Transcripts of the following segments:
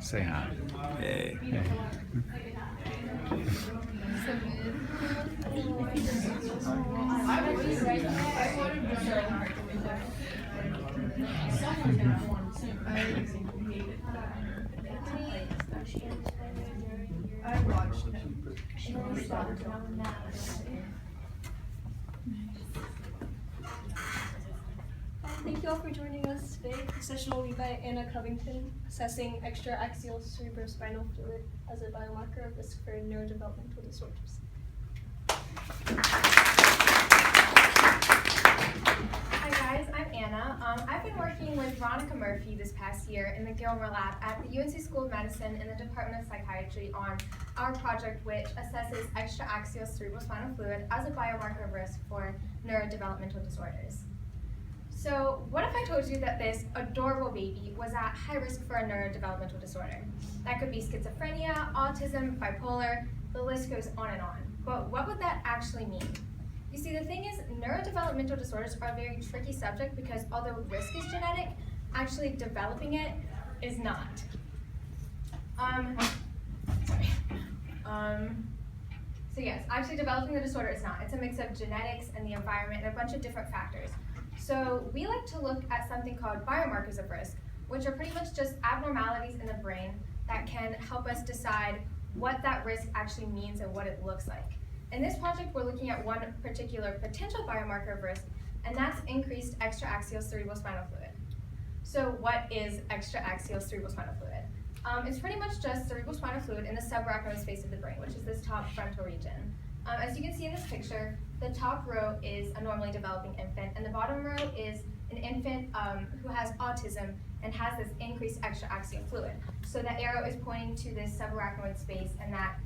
Say hi. Hey. Thank you all for joining us today. The session will be by Anna Covington, assessing extraaxial cerebrospinal fluid as a biomarker of risk for neurodevelopmental disorders. Hi guys, I'm Anna. I've been working with Veronica Murphy this past year in the Gilmore Lab at the UNC School of Medicine in the Department of Psychiatry on our project which assesses extraaxial cerebrospinal fluid as a biomarker of risk for neurodevelopmental disorders. So what if I told you that this adorable baby was at high risk for a neurodevelopmental disorder? That could be schizophrenia, autism, bipolar, the list goes on and on. But what would that actually mean? You see, the thing is, neurodevelopmental disorders are a very tricky subject because although risk is genetic, actually developing it is not. So yes, actually developing the disorder is not. It's a mix of genetics and the environment and a bunch of different factors. So we like to look at something called biomarkers of risk, which are pretty much just abnormalities in the brain that can help us decide what that risk actually means and what it looks like. In this project, we're looking at one particular potential biomarker of risk, and that's increased extraaxial cerebrospinal fluid. So what is extraaxial cerebrospinal fluid? It's pretty much just cerebrospinal fluid in the subarachnoid space of the brain, which is this top frontal region. As you can see in this picture, the top row is a normally developing infant, and the bottom row is an infant who has autism and has this increased extraaxial fluid. So the arrow is pointing to this subarachnoid space, and that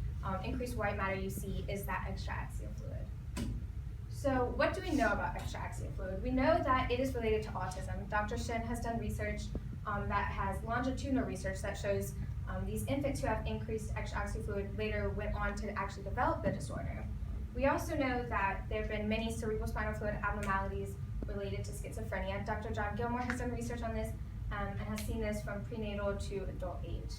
increased white matter you see is that extraaxial fluid. So what do we know about extraaxial fluid? We know that it is related to autism. Dr. Shin has done research that has longitudinal research that shows these infants who have increased extraaxial fluid later went on to actually develop the disorder. We also know that there have been many cerebrospinal fluid abnormalities related to schizophrenia. Dr. John Gilmore has done research on this and has seen this from prenatal to adult age.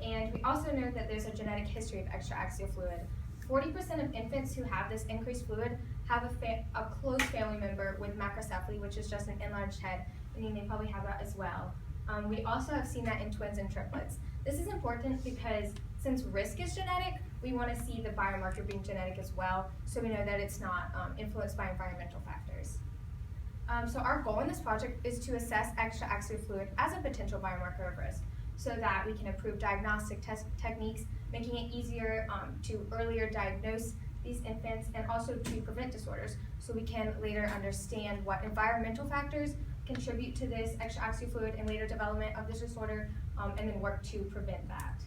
And we also know that there's a genetic history of extraaxial fluid. 40% of infants who have this increased fluid have a close family member with macrocephaly, which is just an enlarged head, and you may probably have that as well. We also have seen that in twins and triplets. This is important because since risk is genetic, we want to see the biomarker being genetic as well, so we know that it's not influenced by environmental factors. So our goal in this project is to assess extraaxial fluid as a potential biomarker of risk, so that we can improve diagnostic techniques, making it easier to earlier diagnose these infants and also to prevent disorders, so we can later understand what environmental factors contribute to this extraaxial fluid and later development of this disorder, and then work to prevent that.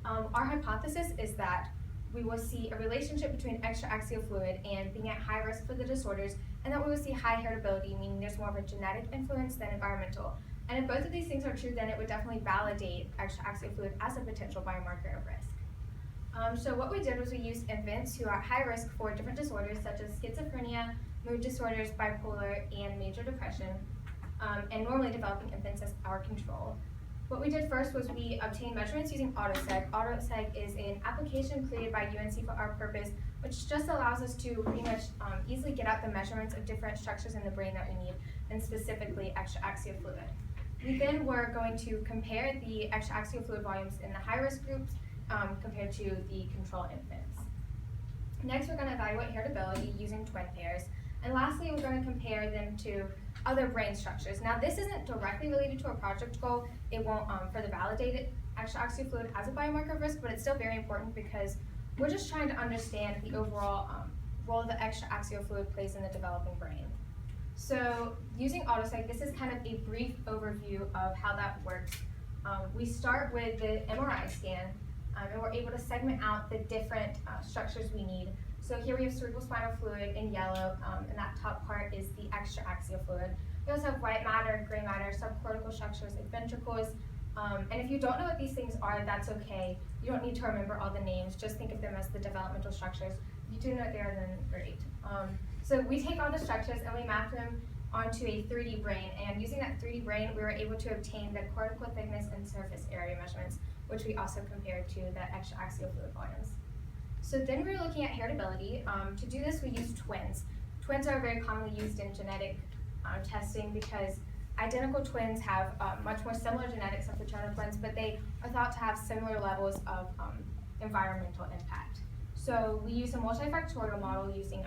Our hypothesis is that we will see a relationship between extraaxial fluid and being at high risk for the disorders, and that we will see high heritability, meaning there's more of a genetic influence than environmental. And if both of these things are true, then it would definitely validate extraaxial fluid as a potential biomarker of risk. So what we did was we used infants who are at high risk for different disorders such as schizophrenia, mood disorders, bipolar, and major depression, and normally developing infants as our control. What we did first was we obtained measurements using AutoSeg. AutoSeg is an application created by UNC for our purpose, which just allows us to pretty much easily get out the measurements of different structures in the brain that we need, and specifically extraaxial fluid. We then were going to compare the extraaxial fluid volumes in the high-risk groups compared to the control infants. Next, we're going to evaluate heritability using twin pairs. And lastly, we're going to compare them to other brain structures. Now, this isn't directly related to our project goal. It won't further validate extraaxial fluid as a biomarker of risk, but it's still very important because we're just trying to understand the overall role the extraaxial fluid plays in the developing brain. So using AutoSeg, this is kind of a brief overview of how that works. We start with the MRI scan, and we're able to segment out the different structures we need. So here we have cerebrospinal fluid in yellow, and that top part is the extraaxial fluid. We also have white matter, gray matter, subcortical structures like ventricles. And if you don't know what these things are, that's okay. You don't need to remember all the names, just think of them as the developmental structures. If you do know what they are, then great. So we take all the structures and we map them onto a 3D brain, and using that 3D brain, we were able to obtain the cortical thickness and surface area measurements, which we also compared to the extraaxial fluid volumes. So then we were looking at heritability. To do this, we used twins. Twins are very commonly used in genetic testing because identical twins have much more similar genetics than fraternal twins, but they are thought to have similar levels of environmental impact. So we use a multifactorial model using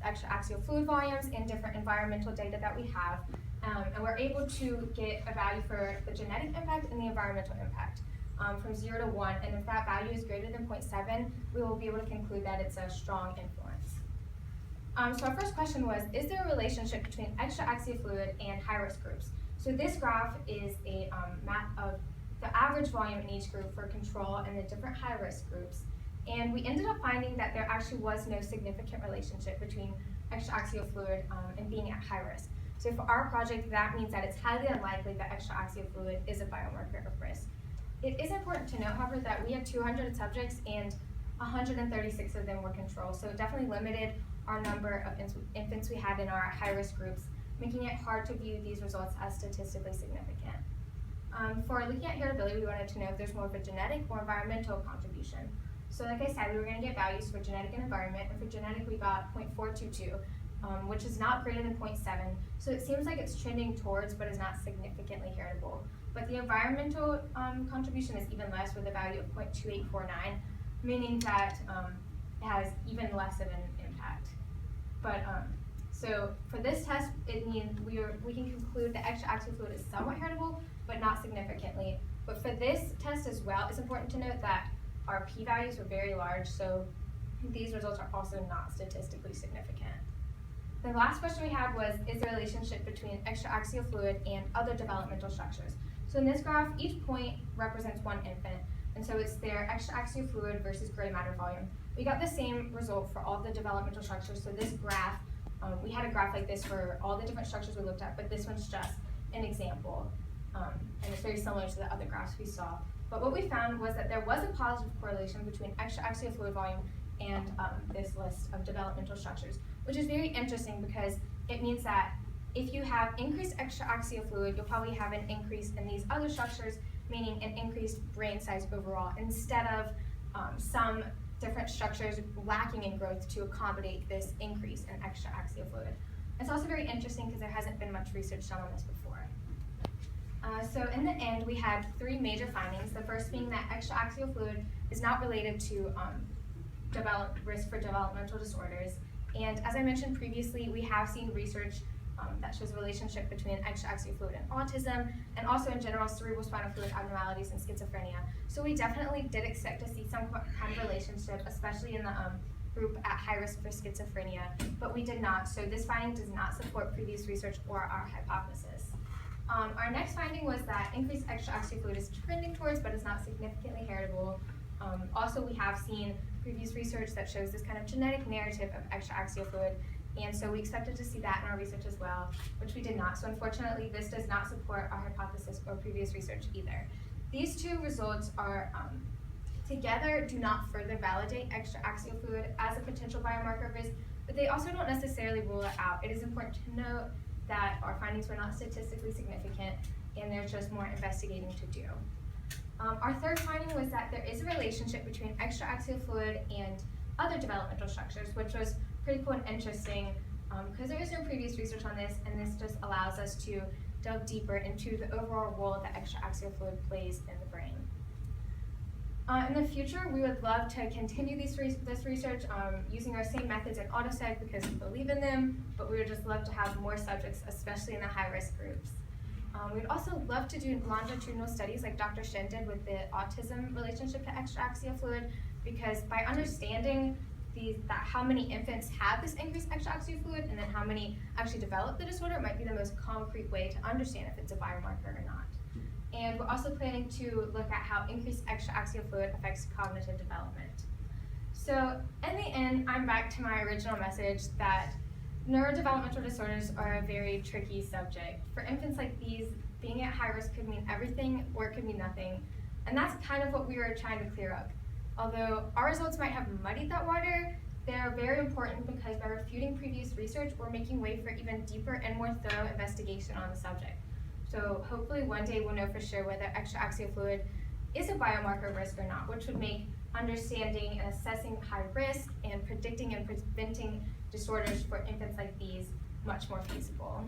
extraaxial fluid volumes and different environmental data that we have, and we're able to get a value for the genetic impact and the environmental impact from 0 to 1, and if that value is greater than 0.7, we will be able to conclude that it's a strong influence. So our first question was, is there a relationship between extraaxial fluid and high-risk groups? So this graph is a map of the average volume in each group for control and the different high-risk groups. And we ended up finding that there actually was no significant relationship between extraaxial fluid and being at high risk. So for our project, that means that it's highly unlikely that extraaxial fluid is a biomarker of risk. It is important to note, however, that we had 200 subjects and 136 of them were controlled, so it definitely limited our number of infants we had in our high-risk groups, making it hard to view these results as statistically significant. For looking at heritability, we wanted to know if there's more of a genetic or environmental contribution. So like I said, we were going to get values for genetic and environment, and for genetic we got 0.422, which is not greater than 0.7, so it seems like it's trending towards but is not significantly heritable. But the environmental contribution is even less, with a value of 0.2849, meaning that it has even less of an impact. But so for this test, it means we can conclude that extraaxial fluid is somewhat heritable, but not significantly. But for this test as well, it's important to note that our p-values were very large, so these results are also not statistically significant. The last question we had was, is there a relationship between extraaxial fluid and other developmental structures? So in this graph, each point represents one infant, and so it's their extraaxial fluid versus gray matter volume. We got the same result for all the developmental structures, so this graph, we had a graph like this for all the different structures we looked at, but this one's just an example, and it's very similar to the other graphs we saw. But what we found was that there was a positive correlation between extraaxial fluid volume and this list of developmental structures, which is very interesting because it means that if you have increased extraaxial fluid, you'll probably have an increase in these other structures, meaning an increased brain size overall, instead of some different structures lacking in growth to accommodate this increase in extraaxial fluid. It's also very interesting because there hasn't been much research done on this before. So in the end, we had 3 major findings. The first being that extraaxial fluid is not related to risk for developmental disorders. And as I mentioned previously, we have seen research that shows a relationship between extraaxial fluid and autism, and also in general cerebrospinal fluid abnormalities and schizophrenia. So we definitely did expect to see some kind of relationship, especially in the group at high risk for schizophrenia, but we did not. So this finding does not support previous research or our hypothesis. Our next finding was that increased extraaxial fluid is trending towards, but is not significantly heritable. Also, we have seen previous research that shows this kind of genetic narrative of extraaxial fluid, and so we expected to see that in our research as well, which we did not. So unfortunately, this does not support our hypothesis or previous research either. These 2 results are together do not further validate extraaxial fluid as a potential biomarker of risk, but they also don't necessarily rule it out. It is important to note that our findings were not statistically significant, and there's just more investigating to do. Our third finding was that there is a relationship between extraaxial fluid and other developmental structures, which was pretty cool and interesting because there is no previous research on this, and this just allows us to delve deeper into the overall role that extraaxial fluid plays in the brain. In the future, we would love to continue this research using our same methods in autoseg because we believe in them, but we would just love to have more subjects, especially in the high-risk groups. We'd also love to do longitudinal studies like Dr. Shen did with the autism relationship to extraaxial fluid, because by understanding how many infants have this increased extraaxial fluid and then how many actually develop the disorder, it might be the most concrete way to understand if it's a biomarker or not. And we're also planning to look at how increased extraaxial fluid affects cognitive development. So in the end, I'm back to my original message that neurodevelopmental disorders are a very tricky subject. For infants like these, being at high risk could mean everything or it could mean nothing. And that's kind of what we were trying to clear up. Although our results might have muddied that water, they're very important because by refuting previous research, we're making way for even deeper and more thorough investigation on the subject. So hopefully one day we'll know for sure whether extraaxial fluid is a biomarker of risk or not, which would make understanding and assessing high risk and predicting and preventing disorders for infants like these much more feasible.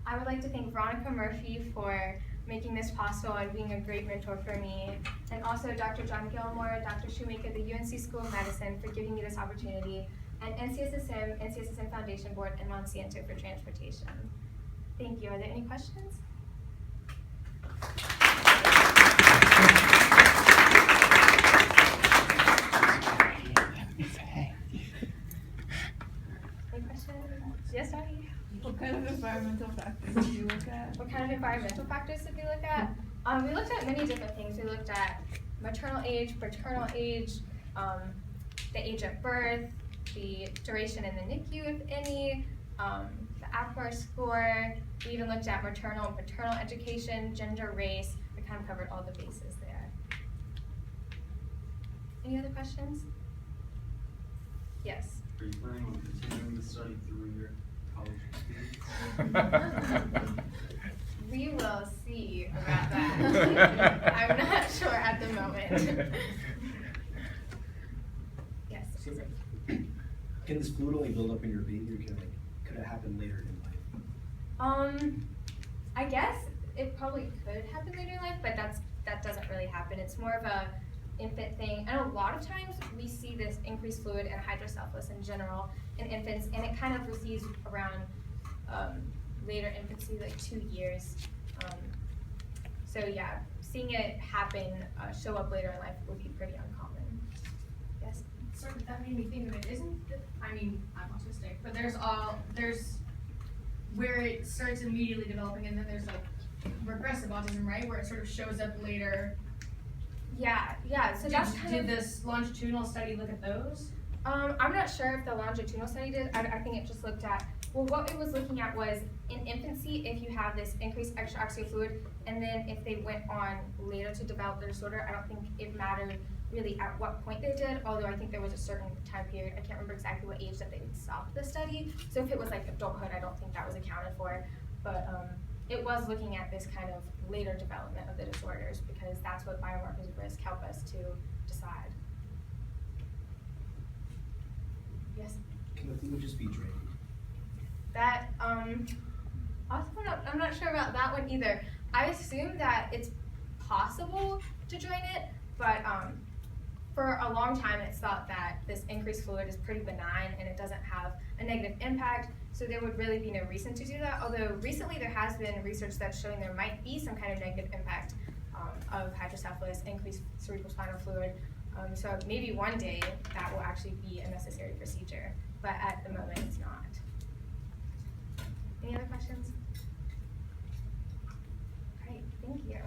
I would like to thank Veronica Murphy for making this possible and being a great mentor for me, and also Dr. John Gilmore, Dr. Shoemaker, the UNC School of Medicine for giving me this opportunity, and NCSSM, NCSSM Foundation Board, and Monsanto for transportation. Thank you. Are there any questions? Any questions? Yes, sorry. What kind of environmental factors did you look at? What kind of environmental factors did we look at? We looked at many different things. We looked at maternal age, paternal age, the age of birth, the duration in the NICU, if any, the APGAR score. We even looked at maternal and paternal education, gender, race. We kind of covered all the bases there. Any other questions? Yes. Are you planning on continuing the study through your college experience? We will see about that. I'm not sure at the moment. Yes. So, can this fluid only build up in your baby, or could it happen later in life? I guess it probably could happen later in life, but that doesn't really happen. It's more of a infant thing, and a lot of times we see this increased fluid and hydrocephalus in general in infants, and it kind of recedes around later infancy, like 2 years. So yeah, seeing it happen, show up later in life would be pretty uncommon. Yes? Sort of, that made me think of it, I mean, I'm autistic, but there's where it starts immediately developing, and then there's like regressive autism, right? Where it sort of shows up later. Yeah, so that's kind Did of, this longitudinal study look at those? I'm not sure if the longitudinal study did. I think it just looked at, well, what it was looking at was in infancy, if you have this increased extraaxial fluid, and then if they went on later to develop the disorder, I don't think it mattered really at what point they did, although I think there was a certain time period, I can't remember exactly what age that they stopped the study. So if it was like adulthood, I don't think that was accounted for, but it was looking at this kind of later development of the disorders, because that's what biomarkers of risk help us to decide. Yes? Can the fluid just be drained? That, also, I'm not sure about that one either. I assume that it's possible to drain it, but for a long time it's thought that this increased fluid is pretty benign and it doesn't have a negative impact, so there would really be no reason to do that, although recently there has been research that's showing there might be some kind of negative impact of hydrocephalus, increased cerebrospinal fluid, so maybe one day that will actually be a necessary procedure, but at the moment it's not. Any other questions? Great, thank you.